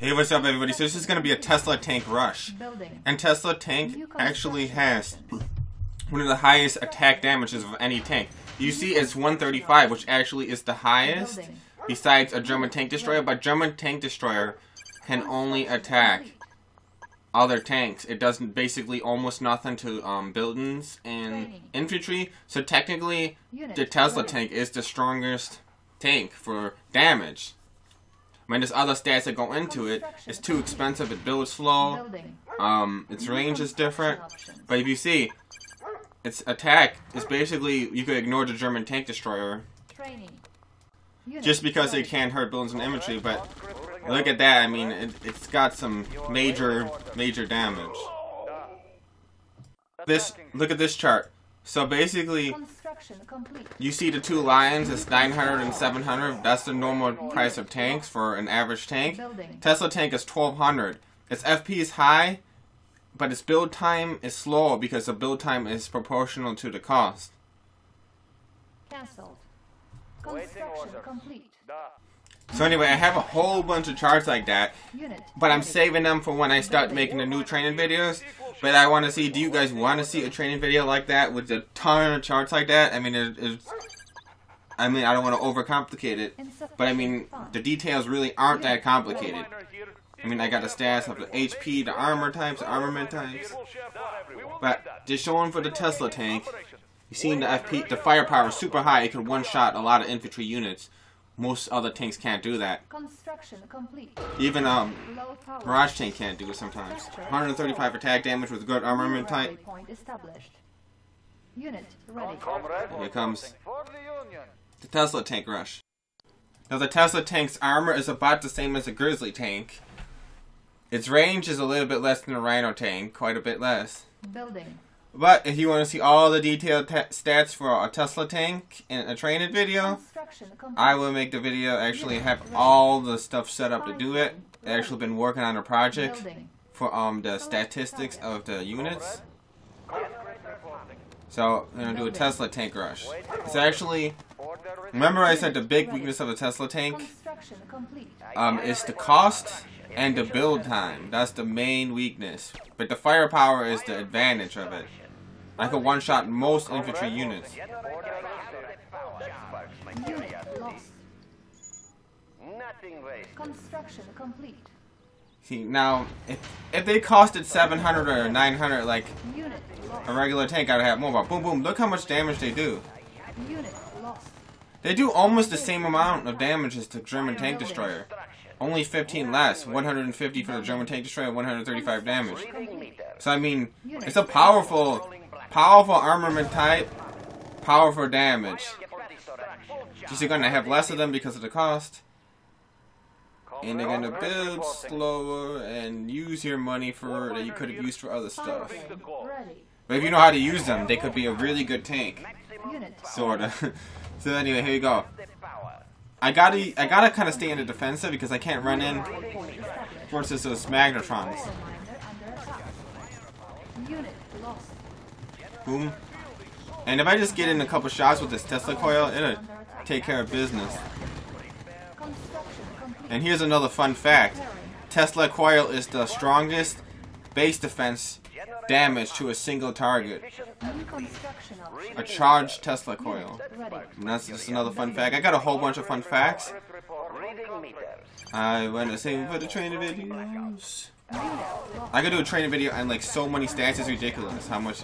Hey, what's up everybody? So this is going to be a Tesla tank rush. And Tesla tank actually has one of the highest attack damages of any tank. You see it's 135, which actually is the highest besides a German tank destroyer, but German tank destroyer can only attack other tanks. It does basically almost nothing to buildings and infantry. So technically the Tesla tank is the strongest tank for damage. I mean, there's other stats that go into it. It's too expensive, it builds slow, its range is different. But if you see, its attack is basically, you could ignore the German tank destroyer just because it can't hurt buildings and infantry, but look at that, I mean, it's got some major damage. Look at this chart. So basically, you see the two lions, it's 900 and 700. That's the normal price of tanks for an average tank. Tesla tank is 1200. Its FP is high, but its build time is slow because the build time is proportional to the cost. Cancelled. Construction complete. So anyway, I have a whole bunch of charts like that, but I'm saving them for when I start making the new training videos. But I want to see, do you guys want to see a training video like that with a ton of charts like that? I mean, I don't want to overcomplicate it, but I mean, the details really aren't that complicated. I mean, I got the stats of the HP, the armor types, the armament types. But just showing for the Tesla tank, you see the FP, the firepower is super high. It can one-shot a lot of infantry units. Most other tanks can't do that. Construction complete. Even barrage tank can't do it sometimes. 135 attack damage with good armament type. Unit ready. Here comes the Tesla tank rush. Now the Tesla tank's armor is about the same as a Grizzly tank. Its range is a little bit less than a Rhino tank, quite a bit less. Building. But if you want to see all the detailed stats for a Tesla tank in a training video, I will make the video. Actually have all the stuff set up to do it. I've actually been working on a project for the statistics of the units. So I'm going to do a Tesla tank rush. It's actually, remember I said the big weakness of a Tesla tank is the cost and the build time. That's the main weakness. But the firepower is the advantage of it. I could one-shot most infantry units. Unit lost. Construction complete. See, now, if they costed 700 or 900 like a regular tank, I'd have more. But boom, boom, look how much damage they do. Unit lost. They do almost the same amount of damage as the German tank destroyer. Only 15 less. 150 for the German tank destroyer, 135 damage. So I mean, it's a powerful armament type, powerful damage. Just you're gonna have less of them because of the cost. And they're gonna build slower and use your money for that you could have used for other stuff. But if you know how to use them, they could be a really good tank. Sorta. So anyway, here you go. I gotta kind of stay in the defensive because I can't run in versus those magnetrons. Boom. And if I just get in a couple shots with this Tesla coil, it'll take care of business. And here's another fun fact. Tesla coil is the strongest base defense damage to a single target. A charged Tesla coil. And that's just another fun fact. I got a whole bunch of fun facts. I want to save for the training videos. I could do a training video and like so many stats, it's ridiculous how much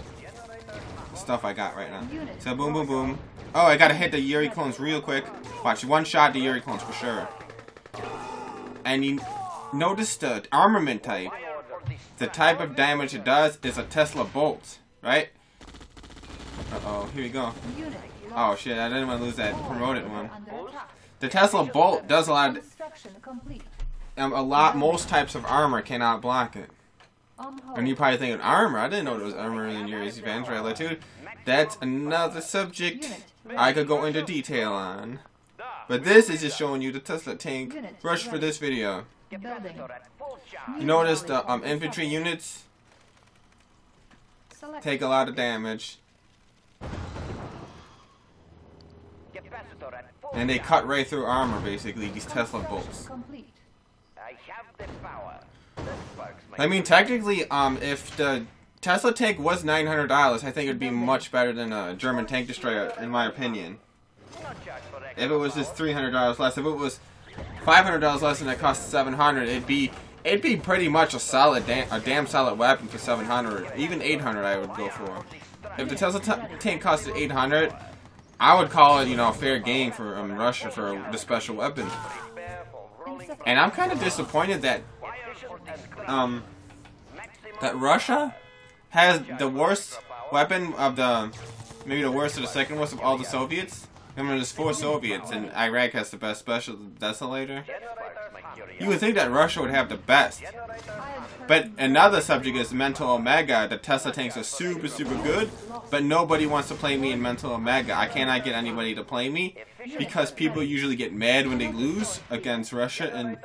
stuff I got right now. So boom, boom, boom. Oh, I gotta hit the Yuri clones real quick. Watch, one shot the Yuri clones for sure. And you notice the armament type. The type of damage it does is a Tesla bolt, right? Uh-oh, here we go. Oh shit, I didn't want to lose that promoted one. The Tesla bolt does a lot, most types of armor cannot block it. And you're probably thinking, armor? I didn't know there was armor in Yuri's Advanced Relative. That's another subject I could go into detail on. But this is just showing you the Tesla tank rush for this video. You notice the infantry units take a lot of damage. And they cut right through armor, basically, these Tesla bolts. I mean, technically, if the Tesla tank was $900, I think it would be much better than a German tank destroyer, in my opinion. If it was just $300 less, if it was $500 less and it cost $700, it'd be pretty much a damn solid weapon for $700. Even $800, I would go for. If the Tesla tank costed $800, I would call it, you know, fair game for Russia for the special weapon. And I'm kind of disappointed that that Russia has the worst weapon of the, maybe the worst or the second worst of all the Soviets. Remember, there's 4 Soviets, and Iraq has the best special desolator. You would think that Russia would have the best. But another subject is Mental Omega. The Tesla tanks are super, super good, but nobody wants to play me in Mental Omega. I cannot get anybody to play me because people usually get mad when they lose against Russia in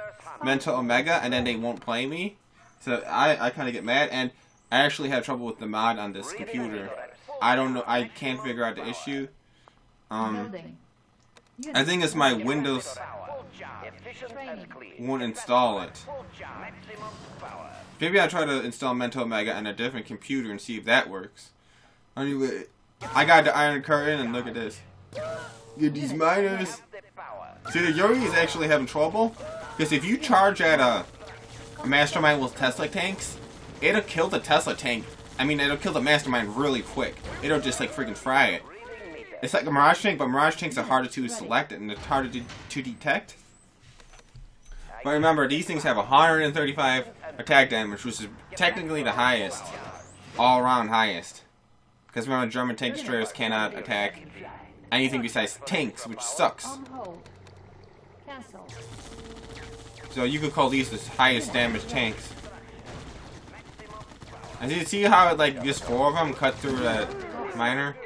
Mental Omega, and then they won't play me. So I kind of get mad, and I actually have trouble with the mod on this computer. I don't know. I can't figure out the issue. I think it's my Windows won't install it. Maybe I'll try to install Mental Omega on a different computer and see if that works. Anyway, I got the Iron Curtain, and look at this. Get these miners. See, the Yuri is actually having trouble, because if you charge at a Mastermind with Tesla tanks, it'll kill the Tesla tank. I mean, it'll kill the Mastermind really quick. It'll just like freaking fry it. It's like a Mirage tank, but Mirage tanks are harder to select and it's harder to detect. But remember, these things have 135 attack damage, which is technically the highest. All around highest. Because remember, German tank destroyers cannot attack anything besides tanks, which sucks. So you could call these the highest damage tanks. And you see how it, like, just 4 of them cut through that miner?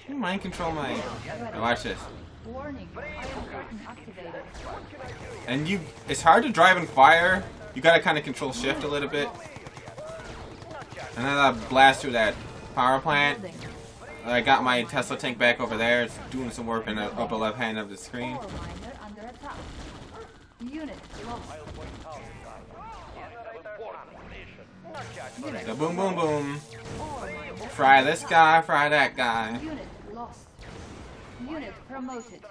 Mind control my... Now watch this. And it's hard to drive and fire. You gotta kind of control shift a little bit. And then I'll blast through that power plant. I got my Tesla tank back over there. It's doing some work in the upper left hand of the screen. So boom, boom, boom. Fry this guy, fry that guy. Unit lost. Unit promoted.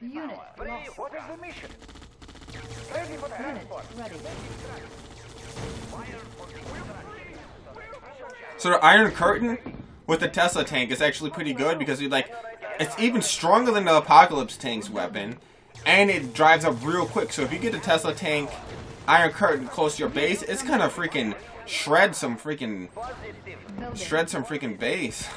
Unit lost. What is the mission? Unit ready. So the Iron Curtain with the Tesla tank is actually pretty good because it's even stronger than the Apocalypse tank's weapon, and it drives up real quick. So if you get the Tesla tank Iron Curtain close to your base, it's gonna freaking shred some freaking base.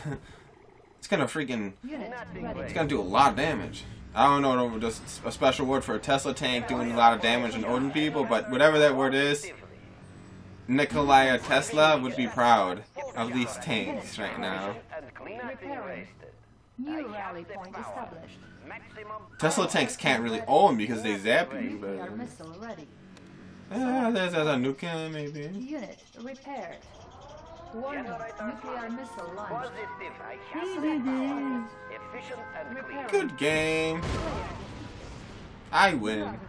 It's gonna do a lot of damage. I don't know just a special word for a Tesla tank doing a lot of damage and Odin people, but whatever that word is, Nikolai Tesla would be proud of these tanks right now. New rally point established. Tesla tanks can't really own because they zap you, Nuclear but missile ready. there's a nuke maybe. Unit repaired. Warning, nuclear missile launched. Good game. I win.